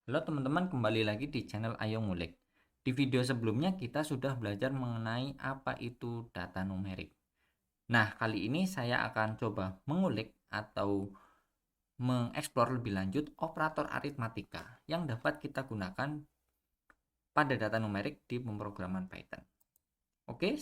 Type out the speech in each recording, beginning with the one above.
Halo teman-teman, kembali lagi di channel Ayo Ngulik. Di video sebelumnya kita sudah belajar mengenai apa itu data numerik. Nah, kali ini saya akan coba mengulik atau mengeksplor lebih lanjut operator aritmatika yang dapat kita gunakan pada data numerik di pemrograman Python. Oke,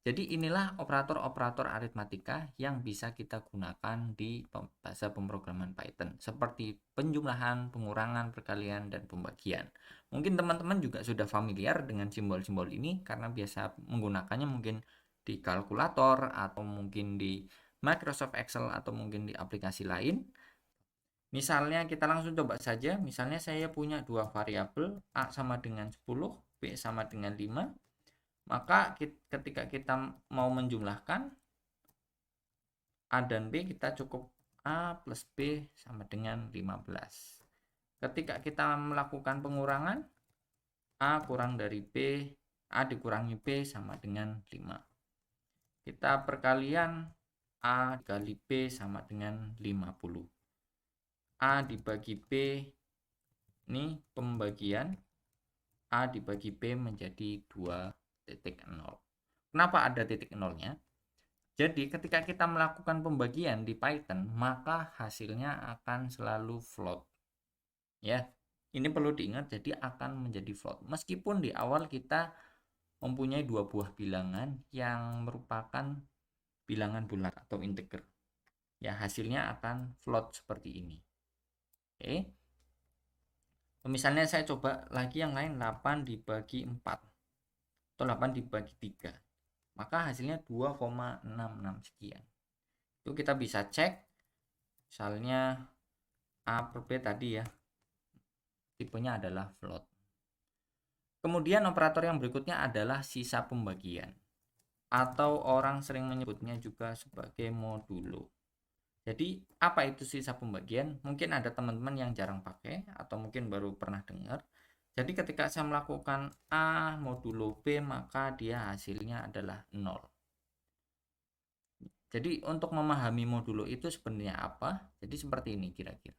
jadi inilah operator-operator aritmatika yang bisa kita gunakan di bahasa pemrograman Python, seperti penjumlahan, pengurangan, perkalian, dan pembagian. Mungkin teman-teman juga sudah familiar dengan simbol-simbol ini karena biasa menggunakannya mungkin di kalkulator atau mungkin di Microsoft Excel atau mungkin di aplikasi lain. Misalnya kita langsung coba saja, misalnya saya punya dua variabel A sama dengan 10, B sama dengan 5. Maka ketika kita mau menjumlahkan A dan B, kita cukup A plus B sama dengan 15. Ketika kita melakukan pengurangan, A kurang dari B, A dikurangi B sama dengan 5. Kita perkalian, A dikali B sama dengan 50. A dibagi B, ini pembagian, A dibagi B menjadi 2,0. Kenapa ada titik nolnya? Jadi ketika kita melakukan pembagian di Python, maka hasilnya akan selalu float. Ya, ini perlu diingat, jadi akan menjadi float. Meskipun di awal kita mempunyai dua buah bilangan yang merupakan bilangan bulat atau integer. Ya, hasilnya akan float seperti ini. Oke. Misalnya saya coba lagi yang lain, 8 dibagi 4 atau 8 dibagi 3. Maka hasilnya 2,66 sekian. Itu kita bisa cek, misalnya A per B tadi ya, tipenya adalah float. Kemudian operator yang berikutnya adalah sisa pembagian, atau orang sering menyebutnya juga sebagai modulo. Jadi apa itu sisa pembagian? Mungkin ada teman-teman yang jarang pakai atau mungkin baru pernah dengar. Jadi ketika saya melakukan A modulo B, maka dia hasilnya adalah 0. Jadi untuk memahami modulo itu sebenarnya apa? Jadi seperti ini kira-kira.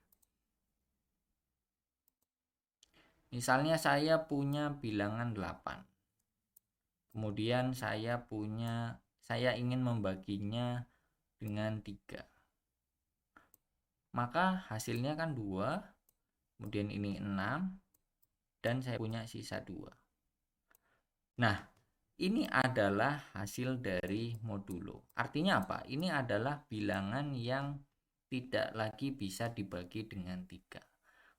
Misalnya saya punya bilangan 8. Kemudian saya ingin membaginya dengan 3. Maka hasilnya kan 2, kemudian ini 6, dan saya punya sisa 2. Nah, ini adalah hasil dari modulo. Artinya apa? Ini adalah bilangan yang tidak lagi bisa dibagi dengan 3.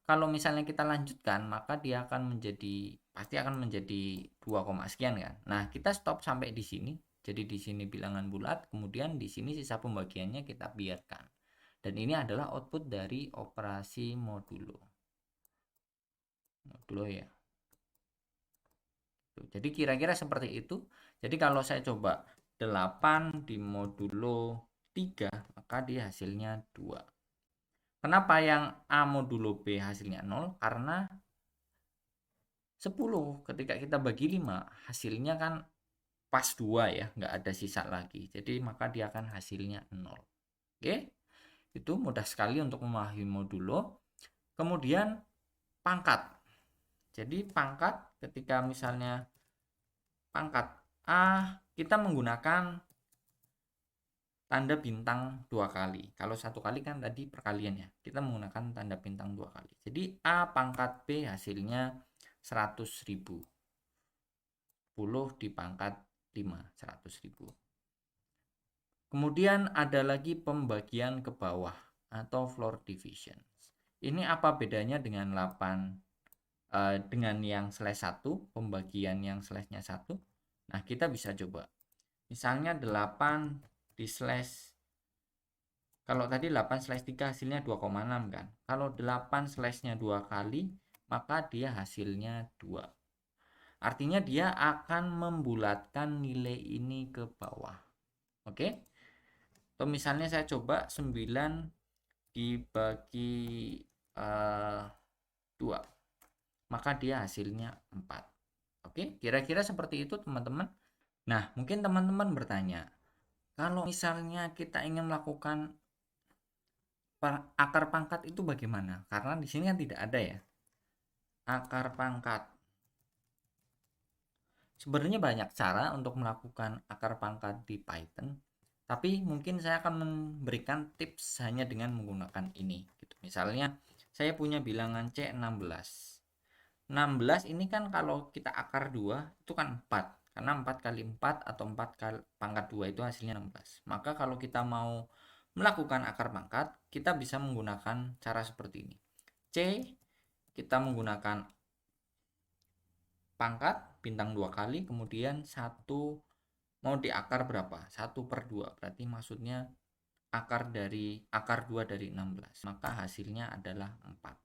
Kalau misalnya kita lanjutkan, maka dia akan pasti akan menjadi 2, sekian kan. Nah, kita stop sampai di sini. Jadi di sini bilangan bulat, kemudian di sini sisa pembagiannya kita biarkan. Dan ini adalah output dari operasi modulo. Modulo ya. Jadi kira-kira seperti itu. Jadi kalau saya coba 8 di modulo 3, maka dia hasilnya 2. Kenapa yang A modulo B hasilnya 0? Karena 10 ketika kita bagi 5, hasilnya kan pas 2 ya, nggak ada sisa lagi. Jadi maka dia akan hasilnya 0. Oke, itu mudah sekali untuk memahami modulo. Kemudian pangkat. Jadi pangkat ketika misalnya pangkat A, kita menggunakan tanda bintang 2 kali. Kalau 1 kali kan tadi perkalian ya. Kita menggunakan tanda bintang 2 kali. Jadi A pangkat B hasilnya 100.000. 10 dipangkat 5, 100.000. Kemudian ada lagi pembagian ke bawah atau floor division. Ini apa bedanya dengan 8 dengan yang slash 1, pembagian yang slashnya 1? Nah, kita bisa coba. Misalnya 8 di slash, kalau tadi 8 slash 3 hasilnya 2,6 kan. Kalau 8 slashnya 2 kali, maka dia hasilnya 2. Artinya dia akan membulatkan nilai ini ke bawah. Oke? Atau misalnya saya coba 9 dibagi 2. Maka dia hasilnya 4. Oke? Kira-kira seperti itu teman-teman. Nah, mungkin teman-teman bertanya, kalau misalnya kita ingin melakukan akar pangkat itu bagaimana? Karena di sini kan tidak ada ya. akar pangkat. Sebenarnya banyak cara untuk melakukan akar pangkat di Python, tapi mungkin saya akan memberikan tips hanya dengan menggunakan ini gitu. Misalnya saya punya bilangan C16. 16 ini kan kalau kita akar 2 itu kan 4, karena 4 kali 4 atau 4 kali pangkat 2 itu hasilnya 16. Maka kalau kita mau melakukan akar pangkat, kita bisa menggunakan cara seperti ini. C kita menggunakan pangkat bintang 2 kali, kemudian 1 mau diakar berapa? 1/2, berarti maksudnya akar 2 dari 16, maka hasilnya adalah 4.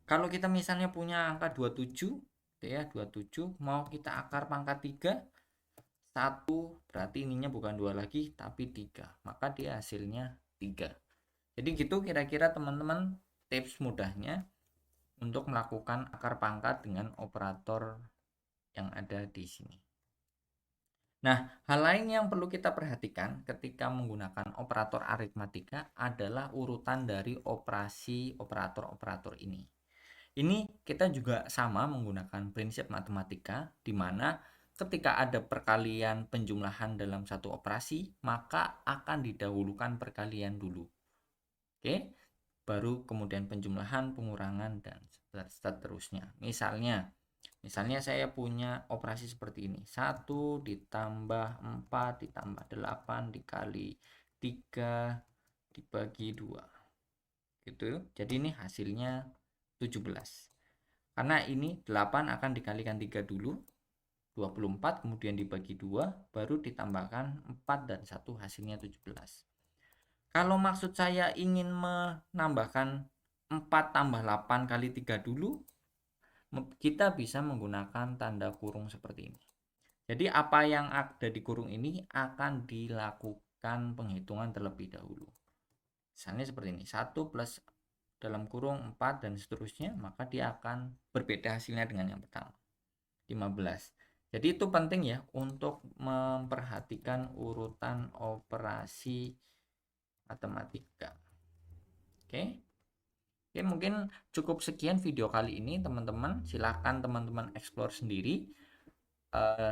Kalau kita misalnya punya angka 27 ya, 27 mau kita akar pangkat 3, 1 berarti ininya bukan 2 lagi tapi 3, maka dia hasilnya 3. Jadi gitu kira-kira teman-teman tips mudahnya untuk melakukan akar pangkat dengan operator yang ada di sini. Nah, hal lain yang perlu kita perhatikan ketika menggunakan operator aritmatika adalah urutan dari operasi operator-operator ini. Ini kita juga sama menggunakan prinsip matematika, di mana ketika ada perkalian penjumlahan dalam satu operasi, maka akan didahulukan perkalian dulu. Oke, baru kemudian penjumlahan, pengurangan, dan seterusnya. Misalnya saya punya operasi seperti ini. 1 ditambah 4 ditambah 8 dikali 3 dibagi 2. Gitu. Jadi ini hasilnya 17. Karena ini 8 akan dikalikan 3 dulu, 24, kemudian dibagi 2, baru ditambahkan 4 dan 1 hasilnya 17. Kalau maksud saya ingin menambahkan 4 tambah 8 kali 3 dulu, kita bisa menggunakan tanda kurung seperti ini. Jadi apa yang ada di kurung ini akan dilakukan penghitungan terlebih dahulu. Misalnya seperti ini, 1 plus dalam kurung 4 dan seterusnya, maka dia akan berbeda hasilnya dengan yang pertama, 15. Jadi itu penting ya untuk memperhatikan urutan operasi matematika. Oke. Oke, mungkin cukup sekian video kali ini teman-teman. Silahkan teman-teman explore sendiri.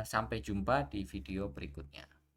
Sampai jumpa di video berikutnya.